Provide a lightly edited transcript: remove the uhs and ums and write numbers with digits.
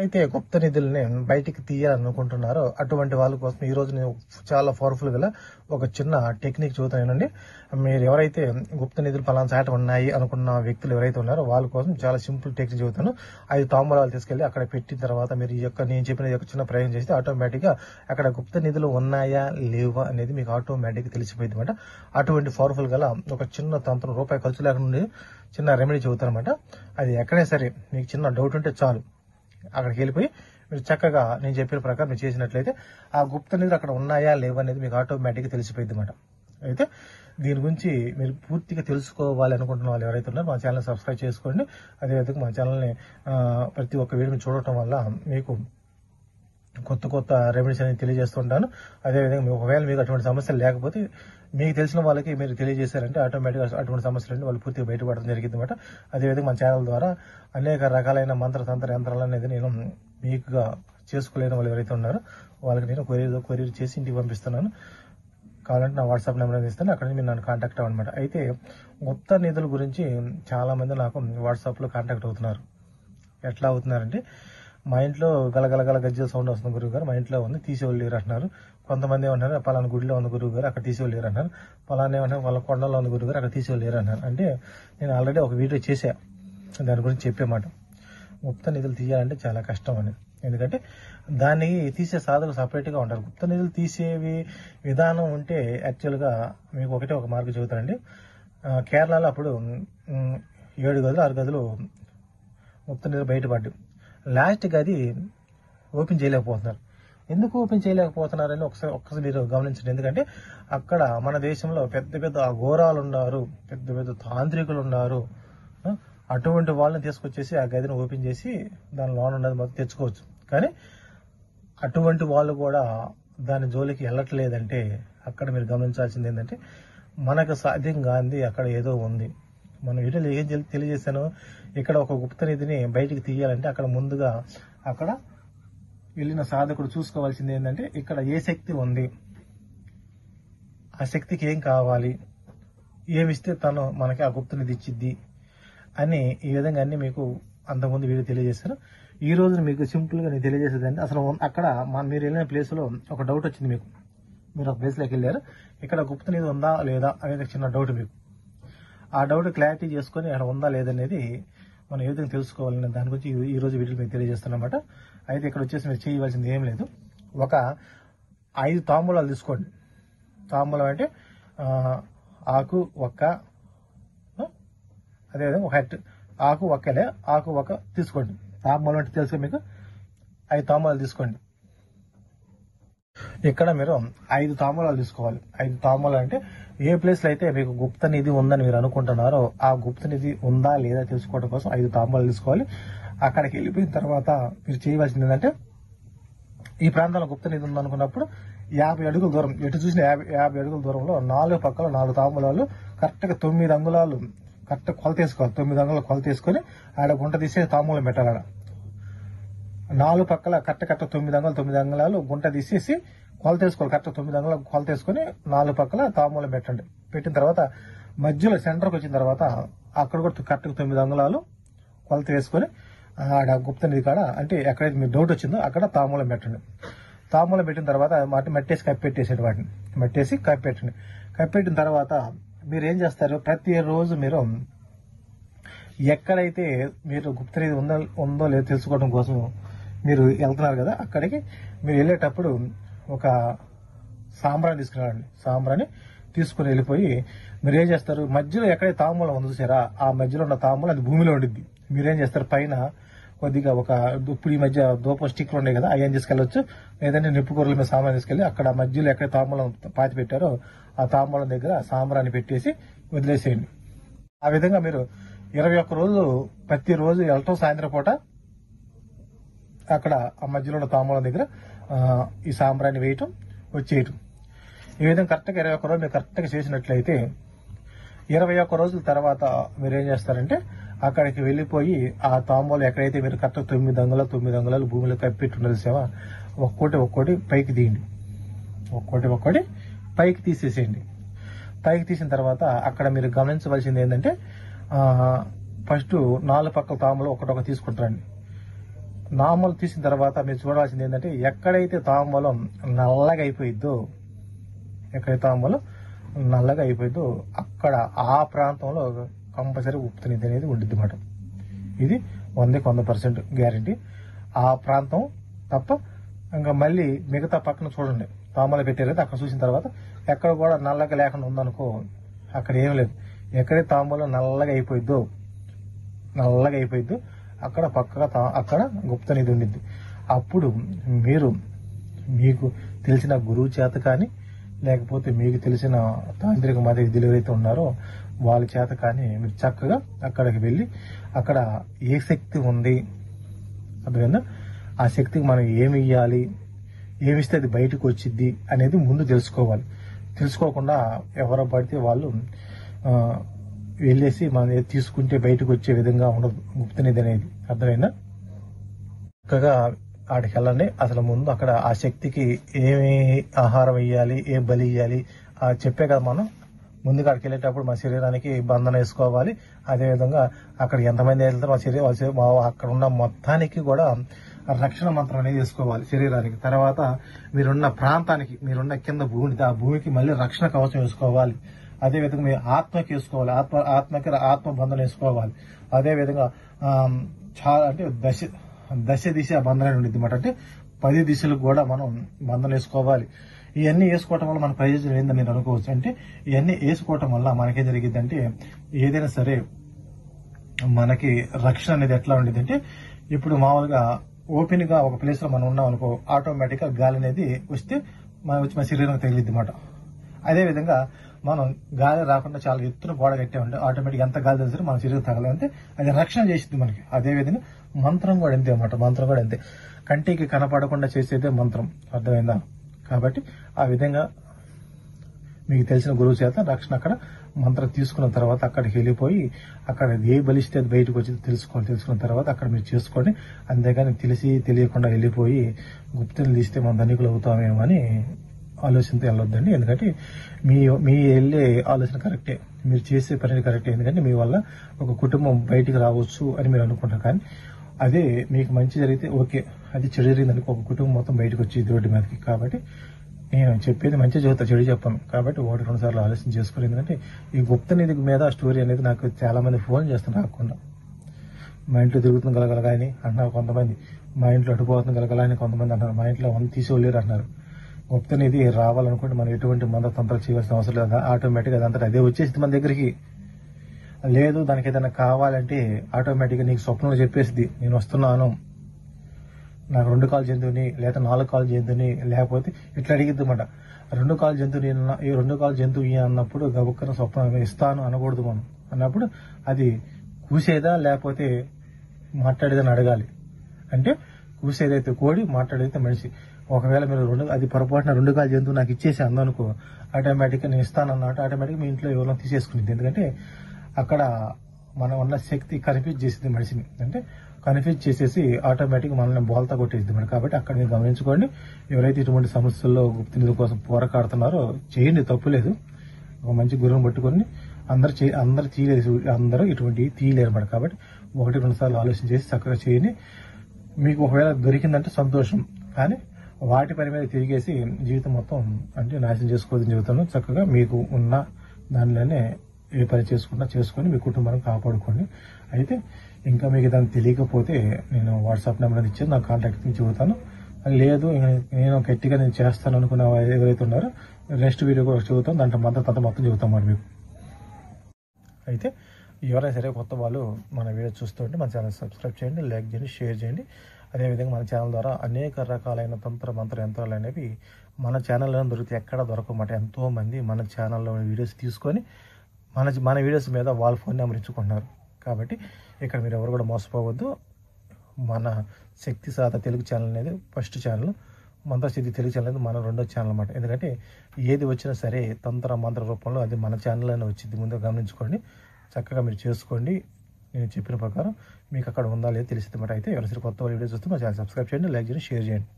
అయితే గుప్త నిధుల్ని బయటికి తీయాలనుకుంటున్నారో అటువంటి వాళ్ళ కోసం ఈ రోజు నేను చాలా పవర్ఫుల్ గా ఒక చిన్న టెక్నిక్ చూతానండి. మీరు ఎవరైతే గుప్త నిధులు పలానా చాట ఉన్నాయి అనుకున్న వ్యక్తులు ఎవరైతే ఉన్నారో వాళ్ళ కోసం చాలా సింపుల్ టెక్నిక్ చూతాను. 5 తాంబూలాలు తీసుకెళ్లి అక్కడ పెట్టిన తర్వాత మీరు నేను చెప్పిన చిన్న ప్రయోగం చేస్తే ఆటోమేటిక్ గా అక్కడ గుప్త నిధులు ఉన్నాయా లేవా అనేది మీకు ఆటోమేటిక్ గా తెలిసిపోయింది అనమాట. అటువంటి పవర్ఫుల్ గల ఒక చిన్న తంత్రం రూపాయి ఖర్చు లేకుండా చిన్న రెమెడీ చెబుతాను అనమాట. అది ఎక్కడైనా సరే మీకు చిన్న డౌట్ ఉంటే చాలు, అక్కడికి వెళ్ళిపోయి మీరు చక్కగా నేను చెప్పిన ప్రకారం మీరు చేసినట్లయితే ఆ గుప్త నిధులు అక్కడ ఉన్నాయా లేవా అనేది మీకు ఆటోమేటిక్గా తెలిసిపోయింది అనమాట. అయితే దీని గురించి మీరు పూర్తిగా తెలుసుకోవాలి అనుకుంటున్న వాళ్ళు ఎవరైతే ఉన్నారో మా ఛానల్ సబ్స్క్రైబ్ చేసుకోండి. అదేవిధంగా మా ఛానల్ని ప్రతి ఒక్క వీడియోని చూడటం వల్ల మీకు కొత్త కొత్త రెమెడీస్ అనేది తెలియజేస్తుంటాను. అదేవిధంగా ఒకవేళ మీకు అటువంటి సమస్యలు లేకపోతే మీకు తెలిసిన వాళ్ళకి మీరు తెలియజేశారంటే ఆటోమేటిక్గా అటువంటి సమస్యలు వాళ్ళు పూర్తిగా బయటపడడం జరిగింది అనమాట. అదేవిధంగా మన ఛానల్ ద్వారా అనేక రకాలైన మంత్ర యంత్రాలు అనేది నేను మీకుగా చేసుకోలేని వాళ్ళు ఎవరైతే ఉన్నారో వాళ్ళకి నేను కొరియర్ చేసి ఇంటికి పంపిస్తున్నాను. కావాలంటే నా వాట్సాప్ నెంబర్ అనేది ఇస్తాను, అక్కడ మీరు నన్ను కాంటాక్ట్ అవ్వనమాట. అయితే గుప్త నిధుల గురించి చాలా మంది నాకు వాట్సాప్లో కాంటాక్ట్ అవుతున్నారు. ఎట్లా అవుతున్నారంటే మా ఇంట్లో గలగలగల గజ్జల సౌండ్ వస్తుంది గురువు గారు, మా ఇంట్లో ఉంది తీసేవాళ్ళు లేరు అంటున్నారు. కొంతమంది ఏమంటారు పలానా గుడిలో ఉంది గురువు గారు అక్కడ తీసేవాళ్ళు లేరు అన్నారు. పలానా ఏమంటారు వాళ్ళ కొండలో ఉంది గురువు గారు అక్కడ తీసేవాళ్ళు లేరు అన్నారు. అంటే నేను ఆల్రెడీ ఒక వీడియో చేశా దాని గురించి చెప్పేమాట. గుప్త నిధులు తీయాలంటే చాలా కష్టం అని, ఎందుకంటే దాన్ని తీసే సాధకులు సపరేట్గా ఉంటారు. గుప్త నిధులు తీసేవి విధానం ఉంటే యాక్చువల్గా మీకు ఒక మార్గం చెబుతానండి. కేరళలో అప్పుడు 7 గదులు 6 గదులు గుప్త నిధులు బయటపడ్డాయి. లాస్ట్ గది ఓపెన్ చేయలేకపోతున్నారు. ఎందుకు ఓపెన్ చేయలేకపోతున్నారని ఒక్కసారి మీరు గమనించండి. ఎందుకంటే అక్కడ మన దేశంలో పెద్ద పెద్ద అఘోరాలు ఉన్నారు, పెద్ద పెద్ద తాంత్రికులు ఉన్నారు. అటువంటి వాళ్ళని తీసుకొచ్చేసి ఆ గదిని ఓపెన్ చేసి దాని లోన్ ఉన్నది మొత్తం తెచ్చుకోవచ్చు. కానీ అటువంటి వాళ్ళు కూడా దాని జోలికి వెళ్ళట్లేదంటే అక్కడ మీరు గమనించాల్సింది ఏంటంటే మనకు సాధ్యం కాంది అక్కడ ఏదో ఉంది. మనం వీటిలో ఏం తెలియజేశాను, ఇక్కడ ఒక గుప్త నిధిని బయటికి తీయాలంటే అక్కడ ముందుగా అక్కడ వెళ్ళిన సాధకుడు చూసుకోవాల్సింది ఏంటంటే ఇక్కడ ఏ శక్తి ఉంది, ఆ శక్తికి ఏం కావాలి, ఏమిస్తే తను మనకి ఆ గుప్త నిధి ఇచ్చిద్ది అని ఈ విధంగా అన్ని మీకు అంతకుముందు వీడియో తెలియజేశాను. ఈ రోజు మీకు సింపుల్గా నేను తెలియజేసేదంటే అసలు అక్కడ మీరు వెళ్ళిన ప్లేస్లో ఒక డౌట్ వచ్చింది మీకు. మీరు ఒక ప్లేస్లోకి వెళ్ళారు, ఇక్కడ గుప్త నిధి ఉందా లేదా అనేది చిన్న డౌట్ మీకు. ఆ డౌట్ క్లారిటీ చేసుకొని అక్కడ ఉందా లేదనేది మనం ఏ విధంగా తెలుసుకోవాలనే దాని గురించి ఈ రోజు వీడియో మీకు తెలియజేస్తానమాట. అయితే ఇక్కడ వచ్చేసి మీరు చేయవలసింది ఏం లేదు, ఒక 5 తాంబూలాలు తీసుకోండి. తాంబూలం అంటే ఆకు ఒక్క, అదేవిధంగా ఒక ఆకు ఒక్కలే ఆకు ఒక్క తీసుకోండి. తాంబూలం అంటే తెలుసు మీకు, 5 తాంబూలాలు తీసుకోండి. ఇక్కడ మీరు 5 తాంబూలాలు తీసుకోవాలి. 5 తాంబూలాలు అంటే ఏ ప్లేస్లో అయితే మీకు గుప్త నిధి ఉందని మీరు అనుకుంటున్నారో ఆ గుప్త నిధి ఉందా లేదా తెలుసుకోవడం కోసం 5 తాంబూలాలు తీసుకోవాలి. అక్కడికి వెళ్ళిపోయిన తర్వాత మీరు చేయవలసింది ఏంటంటే ఈ ప్రాంతంలో గుప్త నిధి ఉందనుకున్నప్పుడు 50 అడుగుల దూరం, ఎటు చూసిన 50 అడుగుల దూరంలో 4 పక్కల 4 తాంబూలాలు కరెక్ట్గా 9 అంగుళాలు కరెక్ట్ కొలత వేసుకోవాలి. 9 అంగుళాలు కొలత వేసుకొని ఆడ గుంట తీసే తాంబూలం పెట్టాలి. ఆడ 4 పక్కల కరెక్ట్ 9 అంగుళాలు గుంట తీసేసి కొలత వేసుకోవాలి. కరెక్ట్ 9 అంగుళాలు కొలత వేసుకొని 4 పక్కల తాంబూలం పెట్టండి. పెట్టిన తర్వాత మధ్యలో సెంటర్కి వచ్చిన తర్వాత అక్కడ కూడా కరెక్ట్ 9 అంగుళాలు కొలత వేసుకొని ఆడ గుప్త నిధి కాడ అంటే ఎక్కడైతే మీకు డౌట్ వచ్చిందో అక్కడ తాంబూలం పెట్టండి. తాంబూలం పెట్టిన తర్వాత మట్టేసి కప్పెట్టేసేది, వాటిని మట్టేసి కప్పెట్టండి. కప్పెట్టిన తర్వాత మీరు ఏం చేస్తారు, ప్రతిరోజు మీరు ఎక్కడైతే మీరు గుప్త నిధి ఉందో లేదో తెలుసుకోవడం కోసం మీరు వెళ్తున్నారు కదా, అక్కడికి మీరు వెళ్ళేటప్పుడు ఒక సాంబ్రాన్ని తీసుకురండి. సాంబ్రాన్ని తీసుకుని వెళ్ళిపోయి మీరు ఏం చేస్తారు, మధ్యలో ఎక్కడైతే తాంబూలం ఉంది చూసారా, ఆ మధ్యలో ఉన్న తాంబూలం అది భూమిలో ఉండిద్ది. మీరేం చేస్తారు, పైన కొద్దిగా ఇప్పుడు ఈ మధ్య దూపం స్టిక్లు ఉన్నాయి కదా, అవి ఏం తీసుకెళ్ళొచ్చు, లేదంటే నిప్పుకూరల మీద సాంబ్రాన్ని తీసుకెళ్ళి అక్కడ మధ్యలో ఎక్కడ తాంబూలం పాతి పెట్టారో ఆ తాంబూలం దగ్గర సాంబ్రాన్ని పెట్టేసి వదిలేసేయండి. ఆ విధంగా మీరు 21 రోజులు ప్రతిరోజు వెళ్ళటం, సాయంత్రం పూట అక్కడ ఆ మధ్యలో ఉన్న తాంబూలం దగ్గర ఈ సాంబ్రాన్ని వేయటం, వచ్చేయటం. ఈ విధంగా కరెక్ట్గా 21 రోజులు మీరు కరెక్ట్గా చేసినట్లయితే 21 రోజుల తర్వాత మీరు ఏం చేస్తారంటే అక్కడికి వెళ్ళిపోయి ఆ తాంబూలం ఎక్కడైతే మీరు కరెక్ట్ 9 అంగుళాలు భూమిలో కప్పెట్టి ఉండదు సేవా, ఒక్కోటి పైకి తీయండి. ఒక్కోటి పైకి తీసేసేయండి. పైకి తీసిన తర్వాత అక్కడ మీరు గమనించవలసింది ఏంటంటే ఫస్ట్ 4 పక్కల తాంబూలం ఒకటొక తీసుకుంటారండి. నార్మల్ తీసిన తర్వాత మీరు చూడాల్సింది ఏంటంటే ఎక్కడైతే తాంబూలం నల్లగా అయిపోయిద్దో అక్కడ ఆ ప్రాంతంలో కంపల్సరీ ఉప్పు నీతి అనేది ఉండిద్ది అన్నమాట. ఇది 100% గ్యారంటీ. ఆ ప్రాంతం తప్ప ఇంకా మళ్ళీ మిగతా పక్కన చూడండి, తాంబూలం పెట్టారైతే అక్కడ చూసిన తర్వాత ఎక్కడ కూడా నల్లగా లేకుండా ఉందనుకో, అక్కడ ఏం లేదు. ఎక్కడైతే తాంబూలం నల్లగా అయిపోయిద్దో అక్కడ పక్కగా అక్కడ గుప్త నిధి ఉండిద్ది. అప్పుడు మీకు తెలిసిన గురువు చేత కానీ లేకపోతే మీకు తెలిసిన తాంత్రిక మధ్య ఎవరైతే ఉన్నారో వాళ్ళ చేత కానీ మీరు చక్కగా అక్కడికి వెళ్ళి అక్కడ ఏ శక్తి ఉంది అర్థమైందా, ఆ శక్తికి మనం ఏమి ఇవ్వాలి, ఏమిస్తే అది బయటకు వచ్చిద్ది అనేది ముందు తెలుసుకోవాలి. తెలుసుకోకుండా ఎవరో పడితే వాళ్ళు వెళ్ళేసి మనం తీసుకుంటే బయటకు వచ్చే విధంగా ఉండదు గుప్త నిధి అనేది. అర్థమైందా? చక్కగా ఆడికి వెళ్ళండి. అసలు ముందు అక్కడ ఆ శక్తికి ఏమి ఆహారం ఇవ్వాలి, ఏ బలి ఇవ్వాలి చెప్పే కదా. మనం ముందుగా అక్కడికి వెళ్ళేటప్పుడు మన శరీరానికి బంధన వేసుకోవాలి. అదేవిధంగా అక్కడ ఎంతమంది వెళ్తారో అక్కడ ఉన్న మొత్తానికి కూడా రక్షణ మంత్రం అనేది వేసుకోవాలి శరీరానికి. తర్వాత మీరున్న ప్రాంతానికి, మీరున్న కింద భూమికి, ఆ భూమికి మళ్ళీ రక్షణ కవచం వేసుకోవాలి. అదేవిధంగా మీ ఆత్మకి వేసుకోవాలి, ఆత్మకి ఆత్మబంధన వేసుకోవాలి. అదేవిధంగా చాలా అంటే దశ దిశ బంధన ఉండిద్ది అన్నమాట. అంటే 10 దిశలకు కూడా మనం బంధన వేసుకోవాలి. ఇవన్నీ వేసుకోవటం వల్ల మన ప్రయోజనం ఏందని మీరు అనుకోవచ్చు. అంటే ఇవన్నీ వేసుకోవటం వల్ల మనకేం జరిగింది అంటే ఏదైనా సరే మనకి రక్షణ అనేది ఎట్లా ఉండేది అంటే, ఇప్పుడు మామూలుగా ఓపెన్ గా ఒక ప్లేస్ లో మనం ఉన్నాం అనుకో, ఆటోమేటిక్ గా గాలి అనేది వస్తే మన శరీరం తగిలిద్ది అన్నమాట. అదేవిధంగా మనం గాలి రాకుండా చాలా ఎత్తున గోడ కట్టామంటే ఆటోమేటిక్ ఎంత గాలి తెలిసి మన శరీరం తగలంటే అది రక్షణ చేసింది మనకి. అదేవిధంగా మంత్రం కూడా అంతే అన్నమాట. మంత్రం కూడా అంతే, కంటికి కనపడకుండా చేసేదే మంత్రం. అర్థమైందా? కాబట్టి ఆ విధంగా మీకు తెలిసిన గురువు చేత రక్షణ అక్కడ మంత్రం తీసుకున్న తర్వాత అక్కడికి వెళ్ళిపోయి అక్కడ ఏ బలిస్తే అది బయటకు వచ్చి తెలుసుకున్న తర్వాత అక్కడ మీరు చేసుకోండి. అంతేగాని తెలియకుండా వెళ్ళిపోయి గుప్తని తీస్తే మనం ధనికులు అవుతామేమో అని ఆలోచనతో వెళ్ళొద్దండి. ఎందుకంటే మీ వెళ్ళే ఆలోచన కరెక్టే, మీరు చేసే పని కరెక్టే. ఎందుకంటే మీ వల్ల ఒక కుటుంబం బయటికి రావచ్చు అని మీరు అనుకుంటారు. కానీ అదే మీకు మంచి జరిగితే ఓకే, అది చెడు జరిగిందనుకో ఒక కుటుంబం మొత్తం బయటకు వచ్చి రోడ్డు మీదకి. కాబట్టి నేను చెప్పేది మంచి చదువుతా, చెడు చెప్పాను. కాబట్టి 1-2 సార్లు ఆలోచన చేసుకోవాలి. ఎందుకంటే ఈ గుప్త నిధి మీద స్టోరీ అనేది నాకు చాలా మంది ఫోన్ చేస్తున్నారు రాకుండా. మా ఇంట్లో తిరుగుతుంది గలగలగాని అంటున్నారు కొంతమంది, మా ఇంట్లో అటుపోతుంది గలగలని కొంతమంది అంటున్నారు, మా ఇంట్లో వాళ్ళు తీసుకోలేరు అంటున్నారు. గుప్త నిధి రావాలనుకుంటే మనం ఎటువంటి మంద తంత్రాలు చేయాల్సిన అవసరం లేదు. ఆటోమేటిక్గా అదంతా అదే వచ్చేసింది మన దగ్గరికి. లేదు దానికి ఏదైనా కావాలంటే ఆటోమేటిక్గా నీకు స్వప్నంలో చెప్పేసింది, నేను వస్తున్నాను, నాకు 2 కాళ్ళ జంతువుని లేదా 4 కాళ్ళ జంతువుని, లేకపోతే ఇట్లా అడిగిద్ది అన్నమాట. 2 కాళ్ళ జంతువుని ఈ 2 కాళ్ళ జంతువు అన్నప్పుడు గబుక్కన స్వప్నం ఇస్తాను అనకూడదు. మనం అన్నప్పుడు అది కూసేదా లేకపోతే మాట్లాడేదని అడగాలి. అంటే కూసేదైతే కోడి, మాట్లాడేదైతే మనిషి. ఒకవేళ మీరు అది పొరపాటున 2 కాళ్ళ జంతువు నాకు ఇచ్చేసి అందనుకో, ఆటోమేటిక్గా నేను ఇస్తానన్నట్టు ఆటోమేటిక్గా మీ ఇంట్లో ఎవరైనా తీసేసుకునేది. ఎందుకంటే అక్కడ మనం ఉన్న శక్తి కన్ఫ్యూజ్ చేసింది మనిషిని. అంటే కన్ఫ్యూజ్ చేసేసి ఆటోమేటిక్ మనల్ని బోల్తా కొట్టేసింది మరి. కాబట్టి అక్కడ మీరు గమనించుకోండి. ఎవరైతే ఇటువంటి సమస్యల్లో గుప్త నిధి కోసం పోరాడుతున్నారో చేయండి, తప్పులేదు. ఒక మంచి గురువుని పట్టుకొని అందరూ ఇటువంటి తీయలేరు అన్నమాట. కాబట్టి 1-2 సార్లు ఆలోచన చేసి చక్కగా చేయండి. మీకు ఒకవేళ దొరికిందంటే సంతోషం, కానీ వాటి పని మీద తిరిగేసి జీవితం మొత్తం అంటే నాశనం చేసుకోవద్దని చెబుతాను. చక్కగా మీకు ఉన్న దానిలోనే ఏ పని చేసుకొని మీ కుటుంబాన్ని కాపాడుకోండి. అయితే ఇంకా మీకు దాన్ని తెలియకపోతే నేను వాట్సాప్ నెంబర్ ఇచ్చి నా కాంటాక్ట్ చెబుతాను. లేదు నేను గట్టిగా నేను చేస్తాను అనుకున్న ఎవరైతే ఉన్నారో నెక్స్ట్ వీడియో కూడా చెబుతాను, దాంట్లో మొత్తం చెబుతాం మరి మీకు. అయితే ఎవరైనా సరే కొత్త వాళ్ళు మన వీడియో చూస్తుంటే మన ఛానల్ సబ్స్క్రైబ్ చేయండి, లైక్ చేయండి, షేర్ చేయండి. అదేవిధంగా మన ఛానల్ ద్వారా అనేక రకాలైన మంత్ర యంత్రాలు అనేవి మన ఛానల్లో దొరికితే ఎక్కడ దొరకమాట. ఎంతో మంది మన ఛానల్లో వీడియోస్ తీసుకొని మన వీడియోస్ మీద వాళ్ళ ఫోన్ నెంబర్ ఇచ్చుకుంటున్నారు. కాబట్టి ఇక్కడ మీరు ఎవరు కూడా మోసపోవద్దు. మన శక్తి సాధ తెలుగు ఛానల్ అనేది ఫస్ట్ ఛానల్, మంత్రసిద్ధి తెలుగు ఛానల్ అనేది మన 2వ ఛానల్ అన్నమాట. ఎందుకంటే ఏది వచ్చినా సరే మంత్ర రూపంలో అది మన ఛానల్లోనే వచ్చింది. ముందుగా గమనించుకోండి, చక్కగా మీరు చేసుకోండి. నేను చెప్పిన ప్రకారం మీకు అక్కడ ఉందా లేదా తెలిసింది అన్నమాట. అయితే ఎవరైనా కొత్త వీడియో చూస్తే మా ఛానల్ సబ్స్క్రైబ్ చేయండి, లైక్ చేయండి, షేర్ చేయండి.